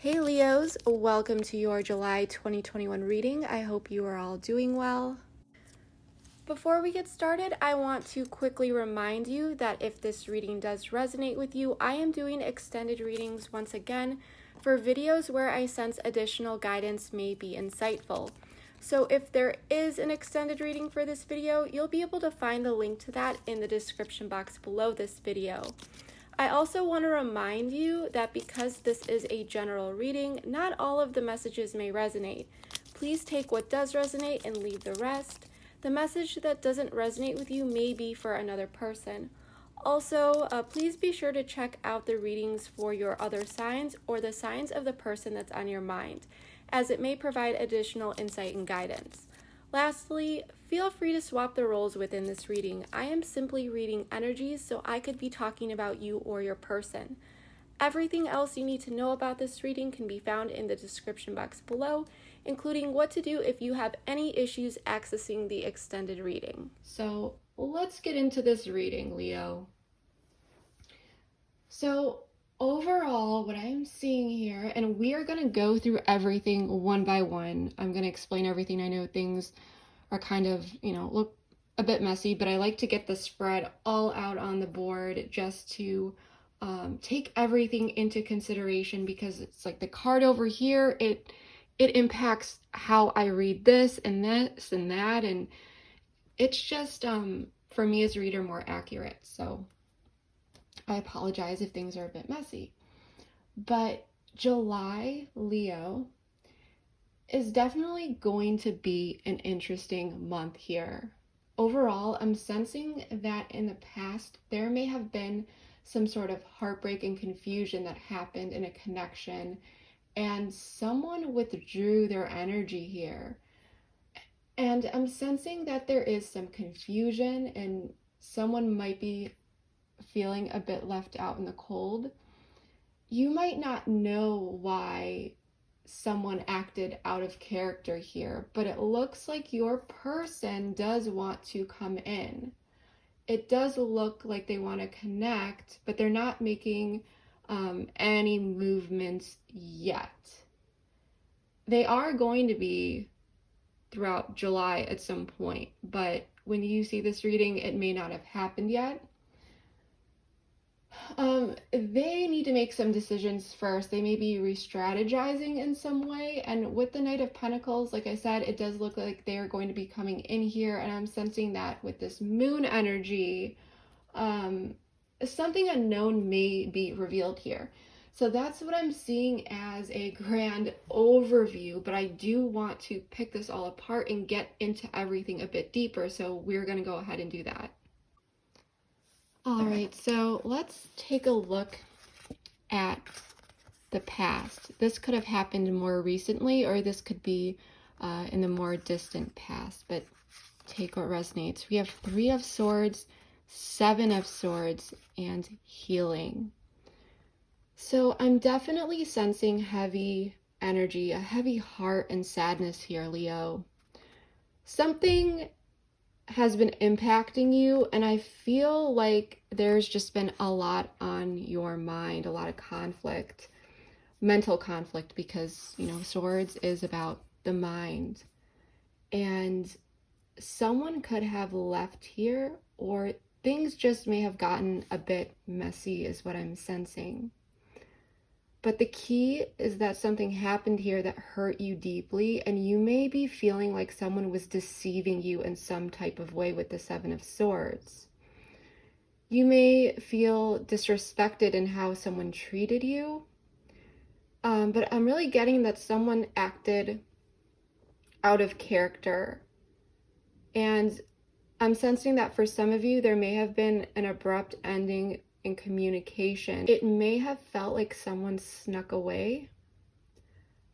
Hey Leos, welcome to your July 2021 reading. I hope you are all doing well. Before we get started, I want to quickly remind you that if this reading does resonate with you, I am doing extended readings once again for videos where I sense additional guidance may be insightful. So if there is an extended reading for this video, you'll be able to find the link to that in the description box below this video. I also want to remind you that because this is a general reading, not all of the messages may resonate. Please take what does resonate and leave the rest. The message that doesn't resonate with you may be for another person. Also, please be sure to check out the readings for your other signs or the signs of the person that's on your mind, as it may provide additional insight and guidance. Lastly, feel free to swap the roles within this reading. I am simply reading energies, so I could be talking about you or your person. Everything else you need to know about this reading can be found in the description box below, including what to do if you have any issues accessing the extended reading. So let's get into this reading, Leo. So overall, what I'm seeing here, and we are going to go through everything one by one. I'm going to explain everything. I know things are kind of, look a bit messy, but I like to get the spread all out on the board just to take everything into consideration, because it's like the card over here, it impacts how I read this and this and that, and it's just, for me as a reader, more accurate. So I apologize if things are a bit messy. But July, Leo, is definitely going to be an interesting month here. Overall, I'm sensing that in the past, there may have been some sort of heartbreak and confusion that happened in a connection, and someone withdrew their energy here. And I'm sensing that there is some confusion and someone might be feeling a bit left out in the cold. You might not know why someone acted out of character here, but it looks like your person does want to come in. It does look like they want to connect, but they're not making any movements yet. They are going to be throughout July at some point, but when you see this reading, it may not have happened yet. They need to make some decisions first. They may be re-strategizing in some way, and with the Knight of Pentacles, like I said, it does look like they are going to be coming in here, and I'm sensing that with this moon energy, something unknown may be revealed here. So that's what I'm seeing as a grand overview, but I do want to pick this all apart and get into everything a bit deeper, so we're going to go ahead and do that. All right, so let's take a look at the past. This could have happened more recently, or this could be in the more distant past, but take what resonates. We have 3 of Swords, 7 of Swords, and healing. So I'm definitely sensing heavy energy, a heavy heart and sadness here, Leo. Something has been impacting you, and I feel like there's just been a lot on your mind, a lot of conflict, mental conflict, because Swords is about the mind, and someone could have left here, or things just may have gotten a bit messy is what I'm sensing. But the key is that something happened here that hurt you deeply, and you may be feeling like someone was deceiving you in some type of way with the 7 of Swords. You may feel disrespected in how someone treated you, but I'm really getting that someone acted out of character. And I'm sensing that for some of you, there may have been an abrupt ending in communication. It may have felt like someone snuck away,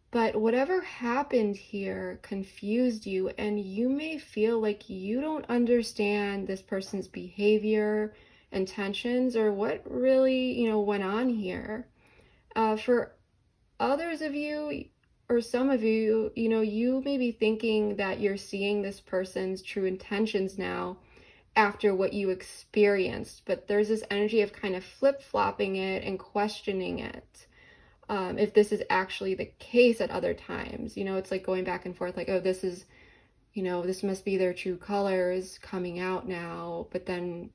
but whatever happened here confused you, and you may feel like you don't understand this person's behavior, intentions, or what really, went on here. For others of you, or some of you, you may be thinking that you're seeing this person's true intentions now after what you experienced, but there's this energy of kind of flip-flopping it and questioning it. if this is actually the case at other times. You know, it's like going back and forth, like, oh, this is, you know, this must be their true colors coming out now, but then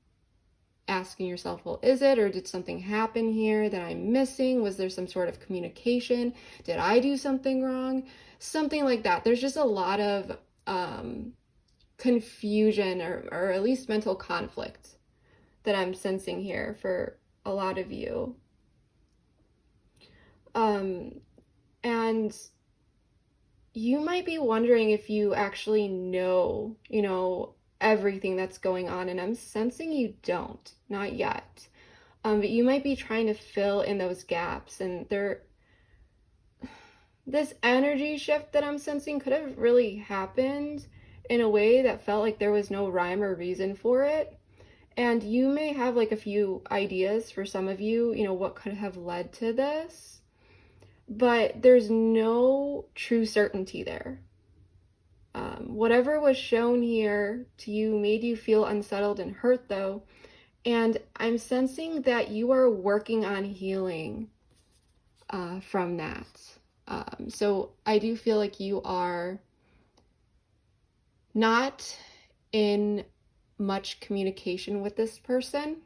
asking yourself, well, is it, or did something happen here that I'm missing? Was there some sort of communication? Did I do something wrong? Something like that. There's just a lot of confusion or at least mental conflict that I'm sensing here for a lot of you. And you might be wondering if you actually know, you know, everything that's going on, and I'm sensing you don't, not yet. But you might be trying to fill in those gaps, and this energy shift that I'm sensing could have really happened in a way that felt like there was no rhyme or reason for it. And you may have like a few ideas for some of you, you know, what could have led to this, but there's no true certainty there. Whatever was shown here to you made you feel unsettled and hurt, though, and I'm sensing that you are working on healing from that. So I do feel like you are not in much communication with this person,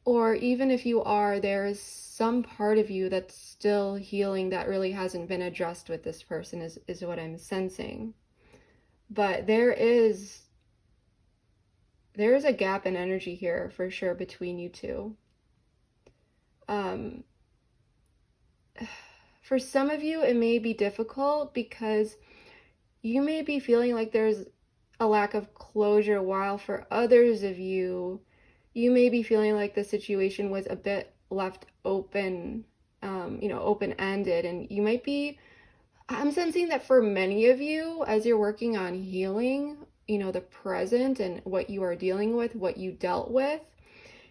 or even if you are, there's some part of you that's still healing that really hasn't been addressed with this person, is what I'm sensing. But there is a gap in energy here for sure between you two. For some of you, it may be difficult because you may be feeling like there's a lack of closure, while for others of you, you may be feeling like the situation was a bit left open, you know, open-ended. And you might be, I'm sensing that for many of you, as you're working on healing, you know, the present and what you are dealing with, what you dealt with,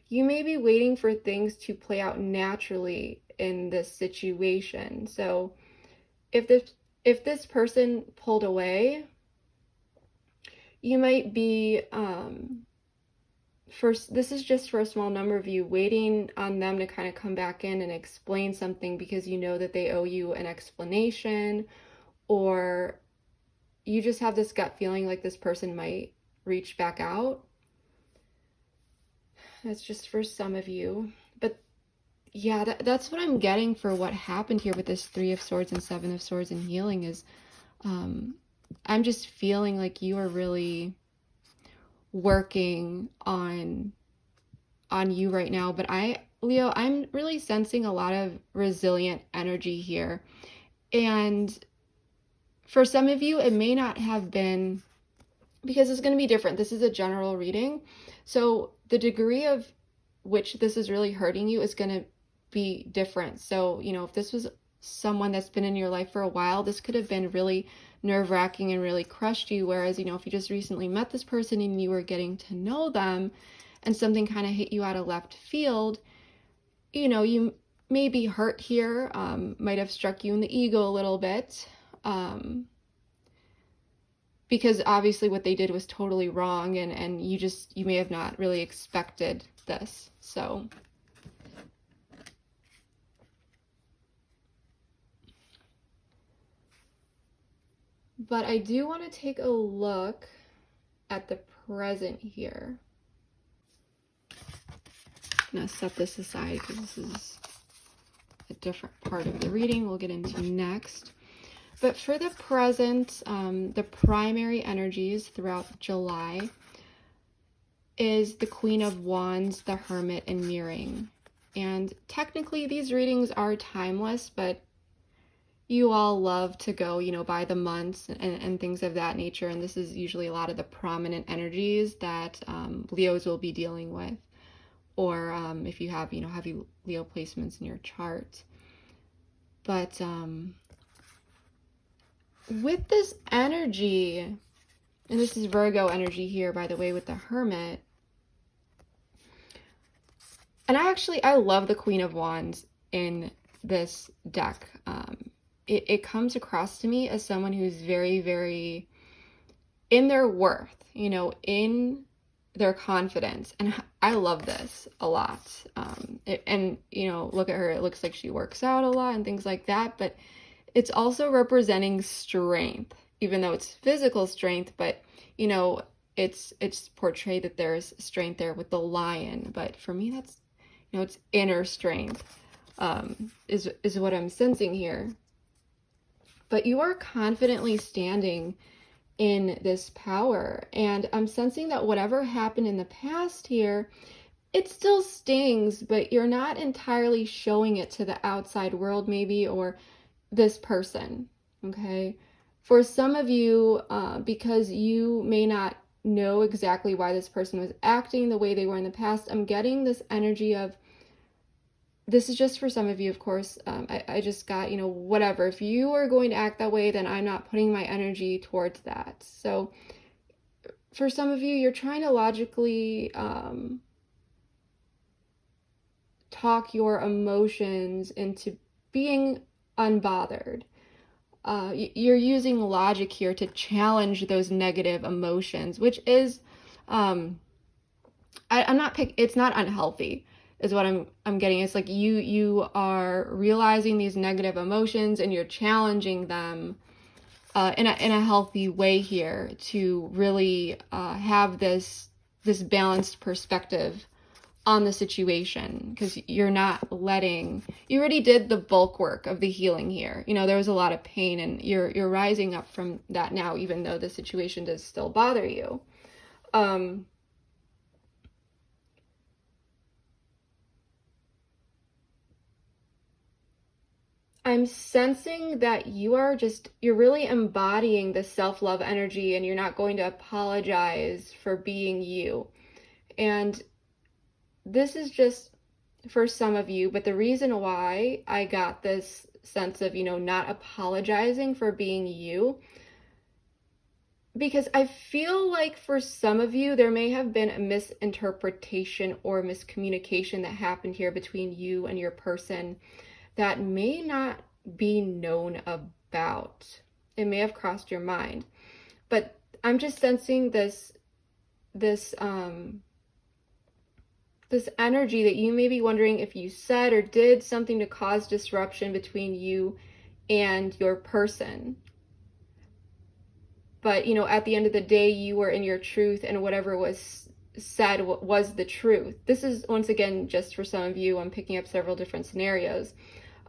you may be waiting for things to play out naturally in this situation. So if this person pulled away, you might be, this is just for a small number of you, waiting on them to kind of come back in and explain something because you know that they owe you an explanation, or you just have this gut feeling like this person might reach back out. That's just for some of you. But yeah, that's what I'm getting for what happened here with this 3 of Swords and 7 of Swords and healing is, I'm just feeling like you are really working on you right now. But Leo, I'm really sensing a lot of resilient energy here. And for some of you, it may not have been, because it's going to be different. This is a general reading. So the degree of which this is really hurting you is going to be different. So, you know, if this was someone that's been in your life for a while, this could have been really nerve-wracking and really crushed you. Whereas, you know, if you just recently met this person and you were getting to know them and something kind of hit you out of left field, you know, you may be hurt here, might have struck you in the ego a little bit, because obviously what they did was totally wrong, and you may have not really expected this. So but I do want to take a look at the present here. I'm going to set this aside because this is a different part of the reading we'll get into next. But for the present, the primary energies throughout July is the Queen of Wands, the Hermit, and Mirroring. And technically these readings are timeless, but you all love to go, you know, by the months and things of that nature. And this is usually a lot of the prominent energies that Leos will be dealing with. Or if you have, you know, heavy Leo placements in your chart. But with this energy, and this is Virgo energy here, by the way, with the Hermit. And I love the Queen of Wands in this deck. It comes across to me as someone who's very, very in their worth, you know, in their confidence. And I love this a lot. And, you know, look at her. It looks like she works out a lot and things like that. But it's also representing strength, even though it's physical strength. But, you know, it's portrayed that there's strength there with the lion. But for me, that's, you know, it's inner strength is what I'm sensing here. But you are confidently standing in this power. And I'm sensing that whatever happened in the past here, it still stings, but you're not entirely showing it to the outside world maybe, or this person, okay? For some of you, because you may not know exactly why this person was acting the way they were in the past, I'm getting this energy of, this is just for some of you, of course. I just got, you know, whatever. If you are going to act that way, then I'm not putting my energy towards that. So for some of you, you're trying to logically talk your emotions into being unbothered. You're using logic here to challenge those negative emotions, which is, I'm not it's not unhealthy, is what I'm getting. It's like you are realizing these negative emotions and you're challenging them in a healthy way here to really have this balanced perspective on the situation, because you're not letting, you already did the bulk work of the healing here. You know, there was a lot of pain and you're rising up from that now, even though the situation does still bother you. I'm sensing that you're really embodying the self-love energy, and you're not going to apologize for being you. And this is just for some of you, but the reason why I got this sense of, you know, not apologizing for being you, because I feel like for some of you, there may have been a misinterpretation or miscommunication that happened here between you and your person that may not be known about. It may have crossed your mind, but I'm just sensing this energy that you may be wondering if you said or did something to cause disruption between you and your person. But, you know, at the end of the day, you were in your truth, and whatever was said was the truth. This is, once again, just for some of you. I'm picking up several different scenarios.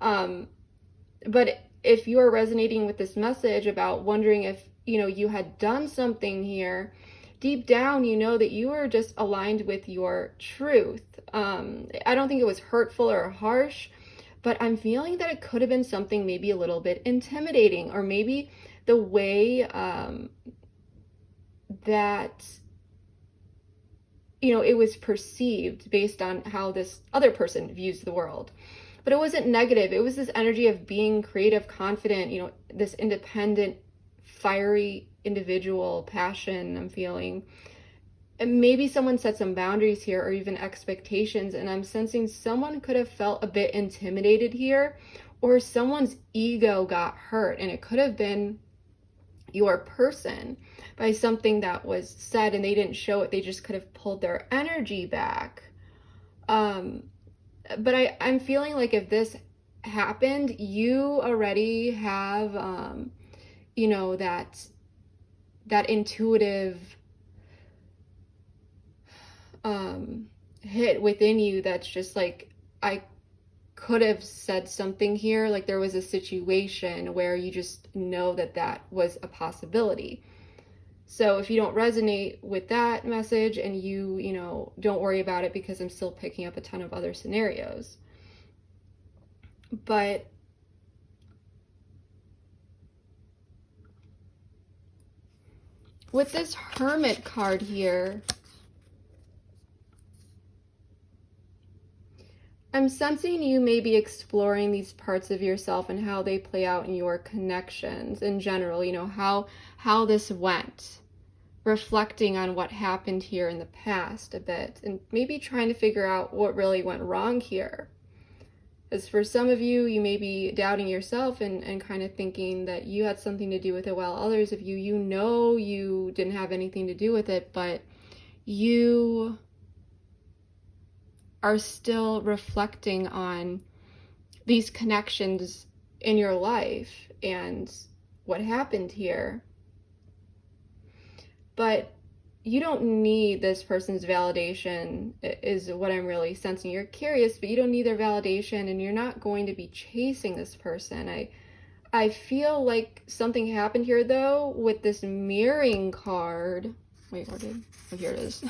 But if you are resonating with this message about wondering if, you know, you had done something here, deep down, you know that you are just aligned with your truth. I don't think it was hurtful or harsh, but I'm feeling that it could have been something maybe a little bit intimidating, or maybe the way that, you know, it was perceived based on how this other person views the world. But it wasn't negative. It was this energy of being creative, confident, you know, this independent, fiery individual passion I'm feeling. And maybe someone set some boundaries here, or even expectations, and I'm sensing someone could have felt a bit intimidated here, or someone's ego got hurt, and it could have been your person by something that was said and they didn't show it. They just could have pulled their energy back. But I'm feeling like if this happened, you already have, you know, that intuitive hit within you that's just like, I could have said something here. Like there was a situation where you just know that was a possibility. So if you don't resonate with that message, and you know, don't worry about it, because I'm still picking up a ton of other scenarios. But with this Hermit card here, I'm sensing you may be exploring these parts of yourself and how they play out in your connections in general, you know, how this went. Reflecting on what happened here in the past a bit, and maybe trying to figure out what really went wrong here. As for some of you, you may be doubting yourself and kind of thinking that you had something to do with it, while others of you, you know, you didn't have anything to do with it, but you are still reflecting on these connections in your life and what happened here. But you don't need this person's validation, is what I'm really sensing. You're curious, but you don't need their validation, and you're not going to be chasing this person. I feel like something happened here, though, with this mirroring card. Wait, oh, here it is.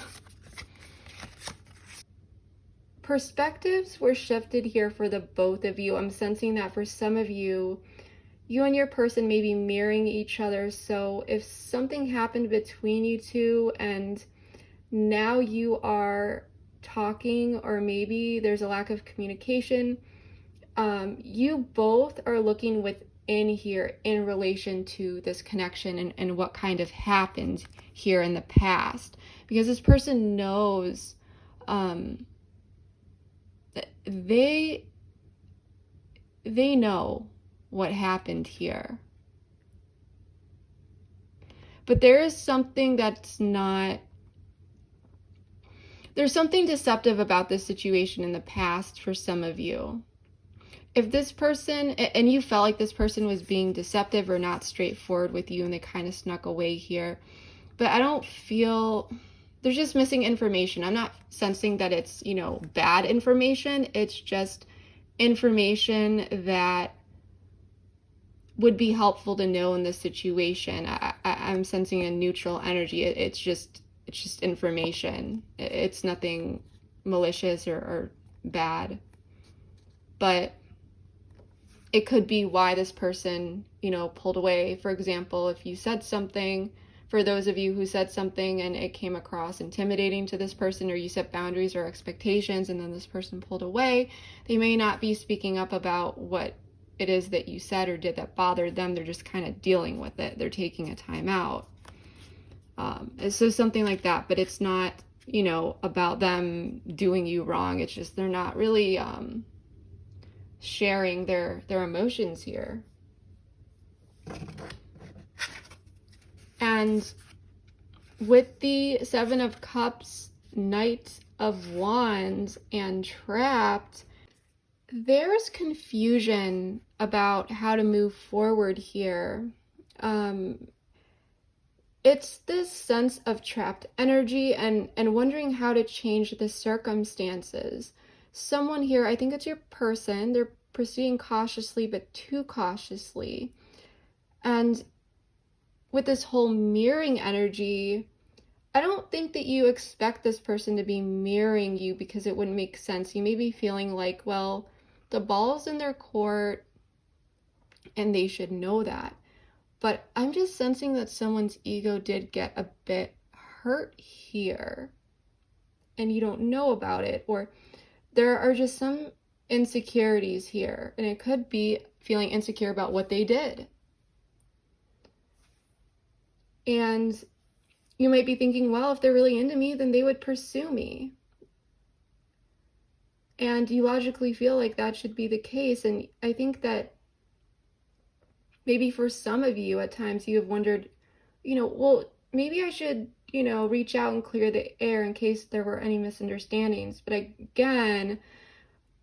Perspectives were shifted here for the both of you. I'm sensing that for some of you, you and your person may be mirroring each other. So if something happened between you two and now you are talking, or maybe there's a lack of communication, you both are looking within here in relation to this connection and what kind of happened here in the past. Because this person knows they know what happened here. But there is something that's not, there's something deceptive about this situation in the past for some of you. If this person, and you felt like this person was being deceptive or not straightforward with you and they kind of snuck away here, but I don't feel, there's just missing information. I'm not sensing that it's, you know, bad information. It's just information that would be helpful to know in this situation. I'm sensing a neutral energy. It's just information. It's nothing malicious or bad. But it could be why this person, you know, pulled away. For example, if you said something, for those of you who said something and it came across intimidating to this person, or you set boundaries or expectations and then this person pulled away, they may not be speaking up about what it is that you said or did that bothered them. They're just kind of dealing with it. They're taking a time out. So something like that, but it's not, you know, about them doing you wrong. It's just they're not really sharing their emotions here. And with the Seven of Cups, Knight of Wands, and Trapped, there's confusion about how to move forward here. It's this sense of trapped energy and wondering how to change the circumstances. Someone here, I think it's your person, they're proceeding cautiously, but too cautiously. And with this whole mirroring energy, I don't think that you expect this person to be mirroring you because it wouldn't make sense. You may be feeling like, well, the ball's in their court and they should know that. But I'm just sensing that someone's ego did get a bit hurt here and you don't know about it, or there are just some insecurities here, and it could be feeling insecure about what they did. And you might be thinking, well, if they're really into me, then they would pursue me. And you logically feel like that should be the case. And I think that maybe for some of you at times you have wondered, you know, well, maybe I should, you know, reach out and clear the air in case there were any misunderstandings. But again,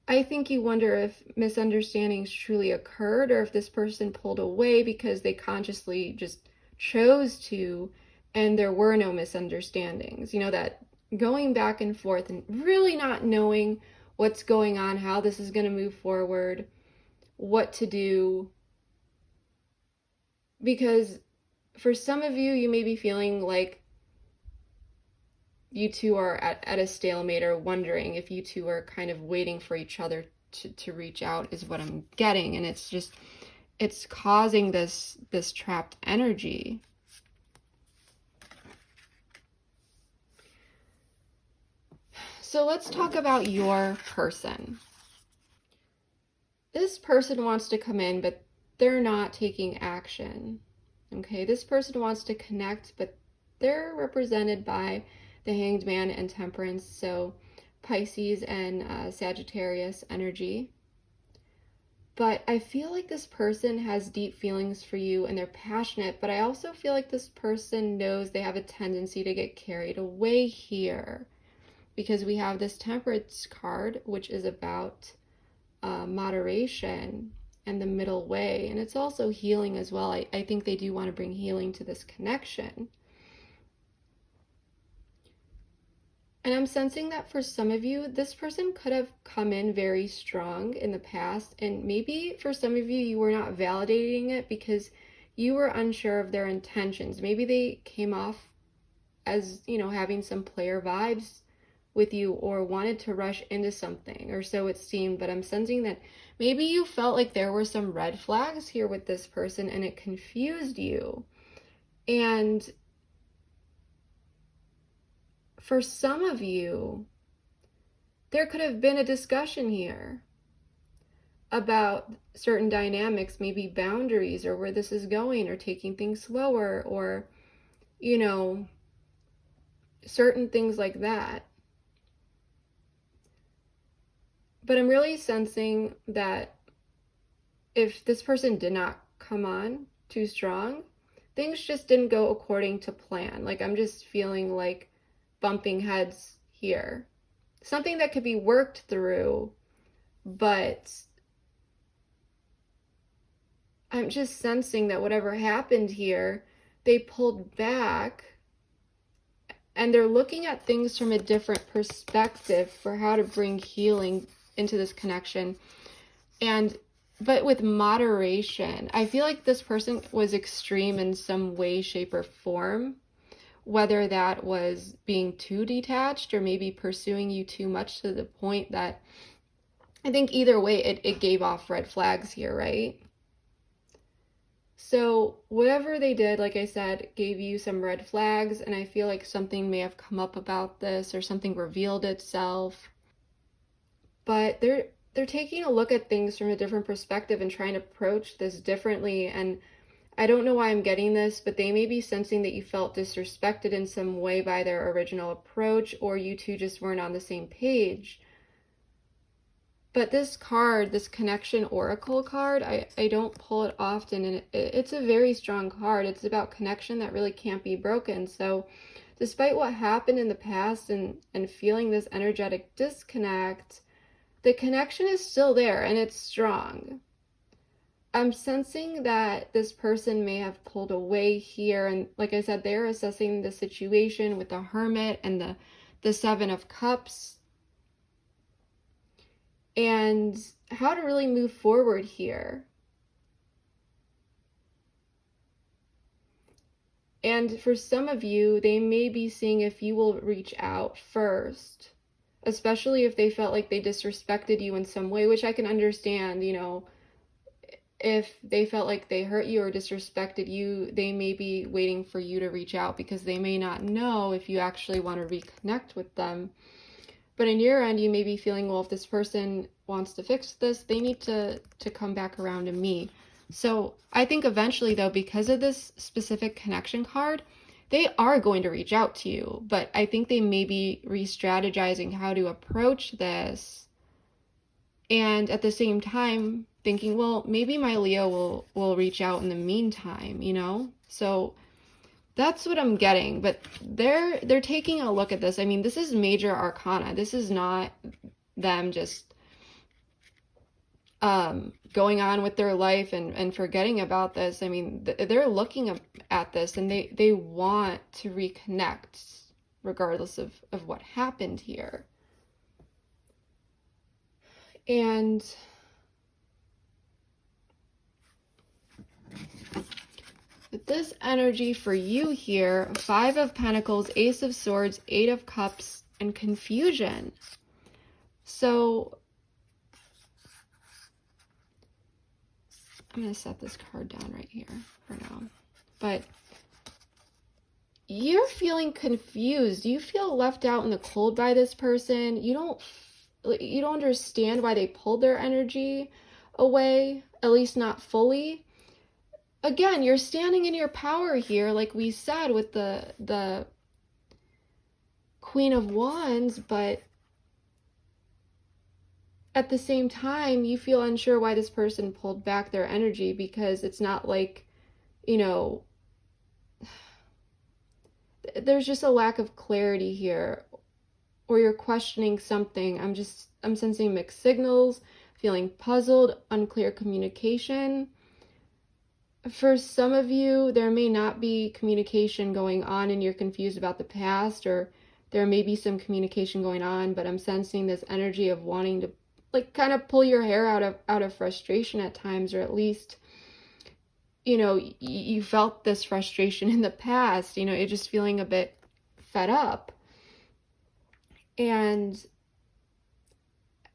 I think you wonder if misunderstandings truly occurred, or if this person pulled away because they consciously just chose to, and there were no misunderstandings. You know, that going back and forth and really not knowing what's going on, how this is going to move forward, what to do. Because for some of you, you may be feeling like you two are at a stalemate, or wondering if you two are kind of waiting for each other to reach out, is what I'm getting. And it's just, it's causing this trapped energy. So let's talk about your person. This person wants to come in, but they're not taking action. Okay, this person wants to connect, but they're represented by the Hanged Man and Temperance, so Pisces and Sagittarius energy. But I feel like this person has deep feelings for you and they're passionate, but I also feel like this person knows they have a tendency to get carried away here, because we have this Temperance card, which is about moderation and the middle way. And it's also healing as well. I think they do want to bring healing to this connection. And I'm sensing that for some of you, this person could have come in very strong in the past. And maybe for some of you, you were not validating it because you were unsure of their intentions. Maybe they came off as, you know, having some player vibes with you or wanted to rush into something, or so it seemed. But I'm sensing that maybe you felt like there were some red flags here with this person and it confused you. And for some of you, there could have been a discussion here about certain dynamics, maybe boundaries, or where this is going, or taking things slower, or, you know, certain things like that. But I'm really sensing that if this person did not come on too strong, things just didn't go according to plan. Like, I'm just feeling like bumping heads here. Something that could be worked through, but I'm just sensing that whatever happened here, they pulled back and they're looking at things from a different perspective for how to bring healing into this connection. But with moderation. I feel like this person was extreme in some way, shape, or form. Whether that was being too detached or maybe pursuing you too much to the point that I think either way it gave off red flags here, right? So whatever they did, like I said, gave you some red flags, and I feel like something may have come up about this or something revealed itself. But they're taking a look at things from a different perspective and trying to approach this differently. And I don't know why I'm getting this, but they may be sensing that you felt disrespected in some way by their original approach, or you two just weren't on the same page. But this card, this Connection Oracle card, I don't pull it often, and it's a very strong card. It's about connection that really can't be broken. So despite what happened in the past and feeling this energetic disconnect, the connection is still there and it's strong. I'm sensing that this person may have pulled away here, and like I said, they're assessing the situation with the Hermit and the Seven of Cups and how to really move forward here. And for some of you, they may be seeing if you will reach out first, especially if they felt like they disrespected you in some way, which I can understand, you know. If they felt like they hurt you or disrespected you, they may be waiting for you to reach out because they may not know if you actually want to reconnect with them. But in your end, you may be feeling, well, if this person wants to fix this, they need to come back around to me. So I think eventually, though, because of this specific connection card, they are going to reach out to you. But I think they may be re-strategizing how to approach this. And at the same time, thinking, well, maybe my Leo will reach out in the meantime, you know? So that's what I'm getting. But they're taking a look at this. I mean, this is major arcana. This is not them just going on with their life and forgetting about this. I mean, they're looking at this and they want to reconnect regardless of what happened here. And with this energy for you here, Five of Pentacles, Ace of Swords, Eight of Cups, and confusion. So I'm going to set this card down right here for now. But you're feeling confused. You feel left out in the cold by this person. You don't understand why they pulled their energy away, at least not fully. Again, you're standing in your power here, like we said, with the Queen of Wands, but at the same time, you feel unsure why this person pulled back their energy, because it's not like, you know, there's just a lack of clarity here, or you're questioning something. I'm sensing mixed signals, feeling puzzled, unclear communication. For some of you, there may not be communication going on and you're confused about the past, or there may be some communication going on, but I'm sensing this energy of wanting to like kind of pull your hair out of frustration at times, or at least, you know, you felt this frustration in the past, you know, you're just feeling a bit fed up. And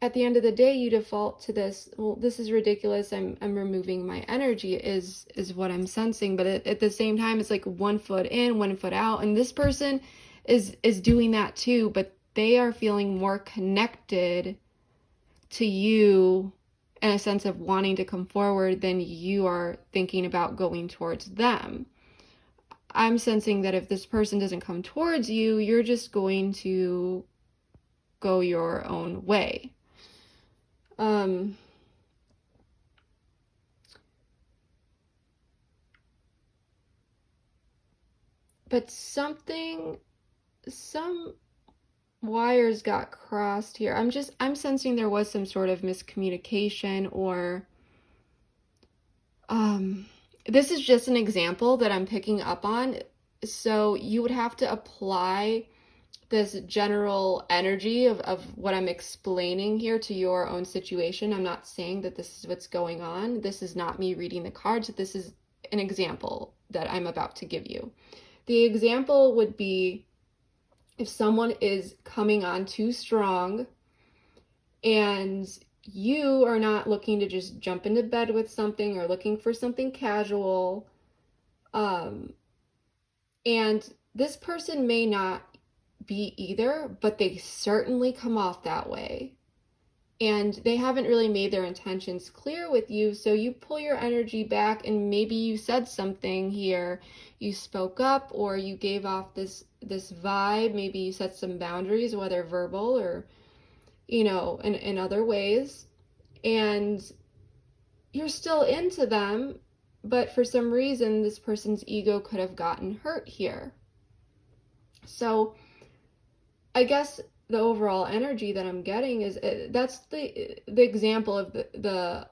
at the end of the day, you default to this, well, this is ridiculous, I'm removing my energy, is what I'm sensing. But at the same time, it's like 1 foot in, 1 foot out, and this person is doing that too, but they are feeling more connected to you in a sense of wanting to come forward than you are thinking about going towards them. I'm sensing that if this person doesn't come towards you, you're just going to go your own way. But some wires got crossed here. I'm sensing there was some sort of miscommunication, or this is just an example that I'm picking up on. So you would have to apply this general energy of what I'm explaining here to your own situation. I'm not saying that this is what's going on. This is not me reading the cards. This is an example that I'm about to give you. The example would be if someone is coming on too strong and you are not looking to just jump into bed with something or looking for something casual, and this person may not be either, but they certainly come off that way. And they haven't really made their intentions clear with you, so you pull your energy back, and maybe you said something here, you spoke up, or you gave off this vibe, maybe you set some boundaries, whether verbal or, you know, in other ways, and you're still into them, but for some reason this person's ego could have gotten hurt here. So I guess the overall energy that I'm getting is that's the example of the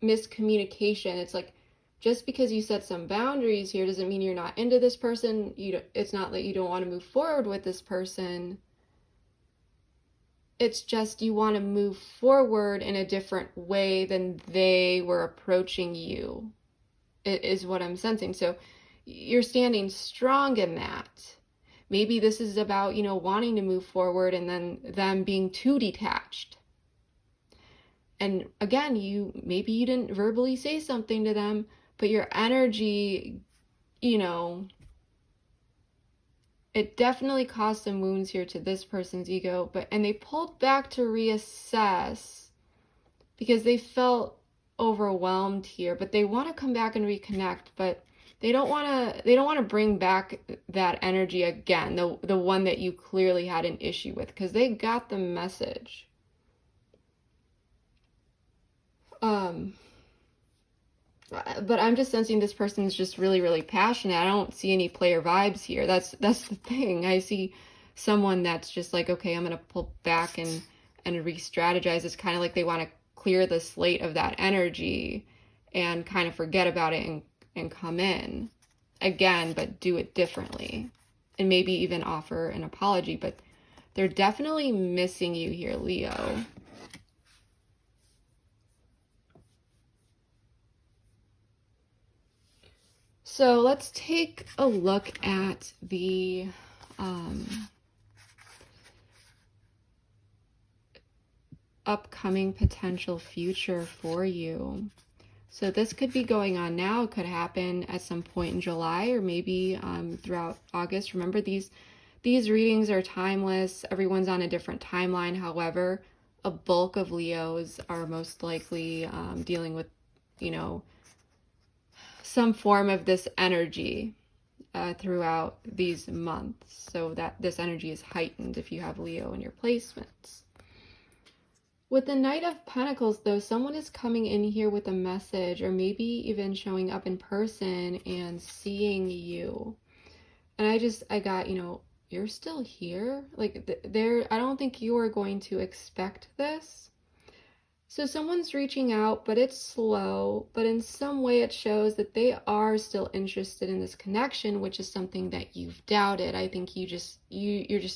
miscommunication. It's like, just because you set some boundaries here doesn't mean you're not into this person. It's not that you don't want to move forward with this person. It's just you want to move forward in a different way than they were approaching you, is what I'm sensing. So you're standing strong in that. Maybe this is about, you know, wanting to move forward and then them being too detached. And again, maybe you didn't verbally say something to them, but your energy, you know, it definitely caused some wounds here to this person's ego, and they pulled back to reassess because they felt overwhelmed here, but they want to come back and reconnect, but they don't want to bring back that energy again, the one that you clearly had an issue with, because they got the message. But I'm just sensing this person is just really, really passionate. I don't see any player vibes here. That's the thing. I see someone that's just like, okay, I'm going to pull back and re-strategize. It's kind of like they want to clear the slate of that energy and kind of forget about it and come in again, but do it differently. And maybe even offer an apology. But they're definitely missing you here, Leo. So let's take a look at the upcoming potential future for you. So this could be going on now. It could happen at some point in July, or maybe throughout August. Remember, these readings are timeless. Everyone's on a different timeline. However, a bulk of Leos are most likely dealing with, you know, some form of this energy throughout these months, so that this energy is heightened if you have Leo in your placements. With the Knight of Pentacles, though, someone is coming in here with a message, or maybe even showing up in person and seeing you. And I got, you know, you're still here. Like, I don't think you are going to expect this. So someone's reaching out, but it's slow, but in some way it shows that they are still interested in this connection, which is something that you've doubted. I think you're just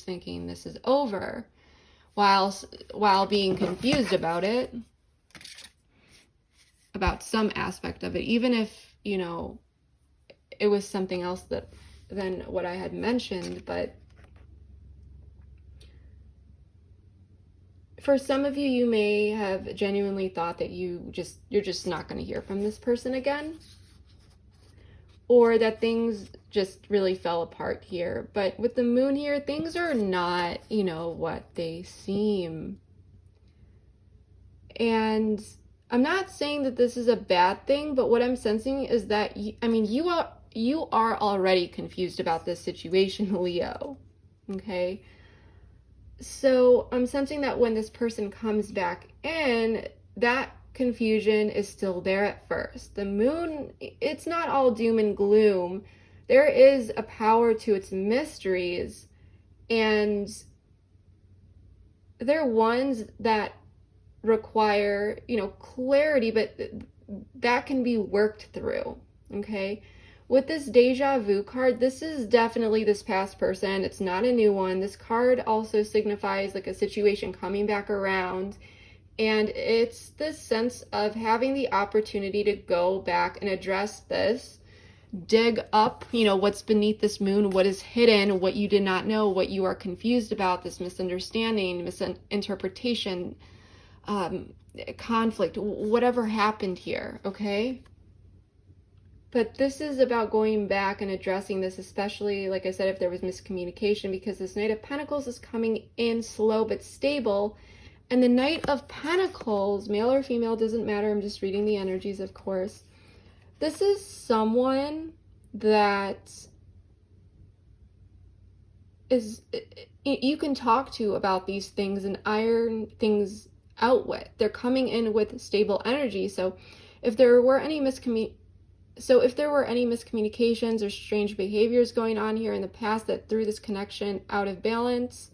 thinking this is over, while being confused about it, about some aspect of it, even if, you know, it was something else than what I had mentioned. But for some of you, you may have genuinely thought that you're just not going to hear from this person again, or that things just really fell apart here. But with the moon here, things are not, you know, what they seem. And I'm not saying that this is a bad thing, but what I'm sensing is that, you are already confused about this situation, Leo. Okay? So I'm sensing that when this person comes back in, that confusion is still there at first. The moon, it's not all doom and gloom. There is a power to its mysteries, and they're ones that require, you know, clarity, but that can be worked through. Okay? With this deja vu card, this is definitely this past person. It's not a new one. This card also signifies like a situation coming back around. And it's this sense of having the opportunity to go back and address this, dig up, you know, what's beneath this moon, what is hidden, what you did not know, what you are confused about, this misunderstanding, misinterpretation, conflict, whatever happened here, okay? But this is about going back and addressing this, especially, like I said, if there was miscommunication, because this Knight of Pentacles is coming in slow but stable. And the Knight of Pentacles, male or female, doesn't matter. I'm just reading the energies, of course. This is someone that is, you can talk to about these things and iron things out with. They're coming in with stable energy. So if there were any miscommunications or strange behaviors going on here in the past that threw this connection out of balance,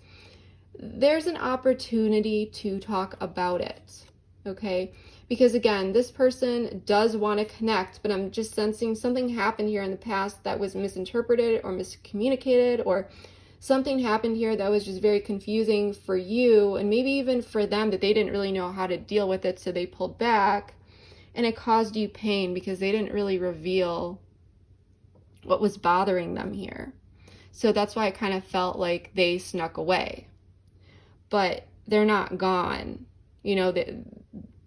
there's an opportunity to talk about it, okay? Because again, this person does want to connect, but I'm just sensing something happened here in the past that was misinterpreted or miscommunicated, or something happened here that was just very confusing for you, and maybe even for them, that they didn't really know how to deal with it, so they pulled back. And it caused you pain because they didn't really reveal what was bothering them here. So that's why I kind of felt like they snuck away. But they're not gone. You know,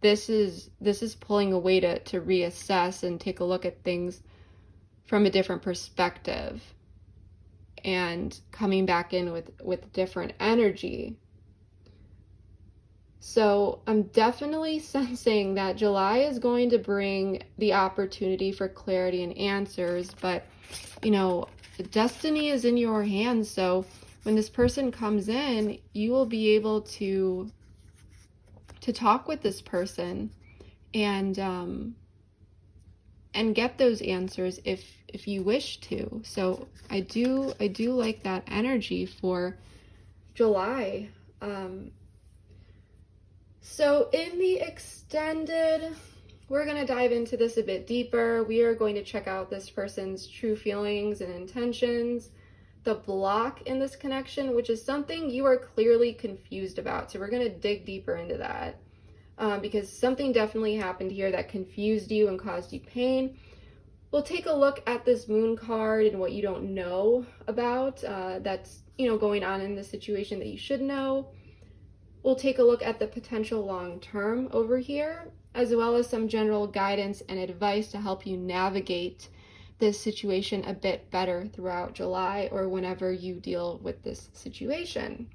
this is pulling away to reassess and take a look at things from a different perspective, and coming back in with different energy. So I'm definitely sensing that July is going to bring the opportunity for clarity and answers, but, you know, destiny is in your hands. So when this person comes in, you will be able to talk with this person and get those answers if you wish to. So I do like that energy for July. So in the extended, we're going to dive into this a bit deeper. We are going to check out this person's true feelings and intentions, the block in this connection, which is something you are clearly confused about. So we're going to dig deeper into that, because something definitely happened here that confused you and caused you pain. We'll take a look at this moon card and what you don't know about that's, you know, going on in the situation that you should know. We'll take a look at the potential long-term over here, as well as some general guidance and advice to help you navigate this situation a bit better throughout July, or whenever you deal with this situation.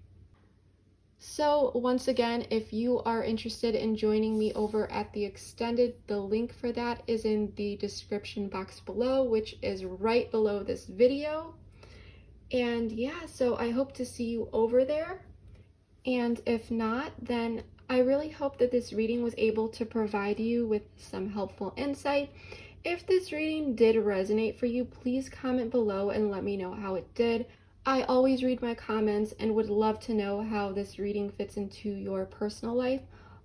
So once again, if you are interested in joining me over at the extended, the link for that is in the description box below, which is right below this video. And yeah, so I hope to see you over there. And if not, then I really hope that this reading was able to provide you with some helpful insight. If this reading did resonate for you, please comment below and let me know how it did. I always read my comments and would love to know how this reading fits into your personal life.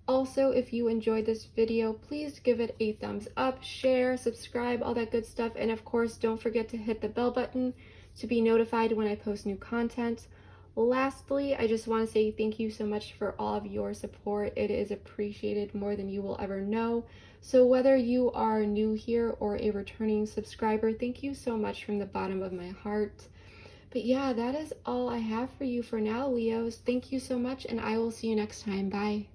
Also, if you enjoyed this video, please give it a thumbs up, share, subscribe, all that good stuff. And of course, don't forget to hit the bell button to be notified when I post new content. Lastly, I just want to say thank you so much for all of your support. It is appreciated more than you will ever know. So whether you are new here or a returning subscriber, thank you so much from the bottom of my heart. But yeah, that is all I have for you for now, Leos. Thank you so much, and I will see you next time. Bye.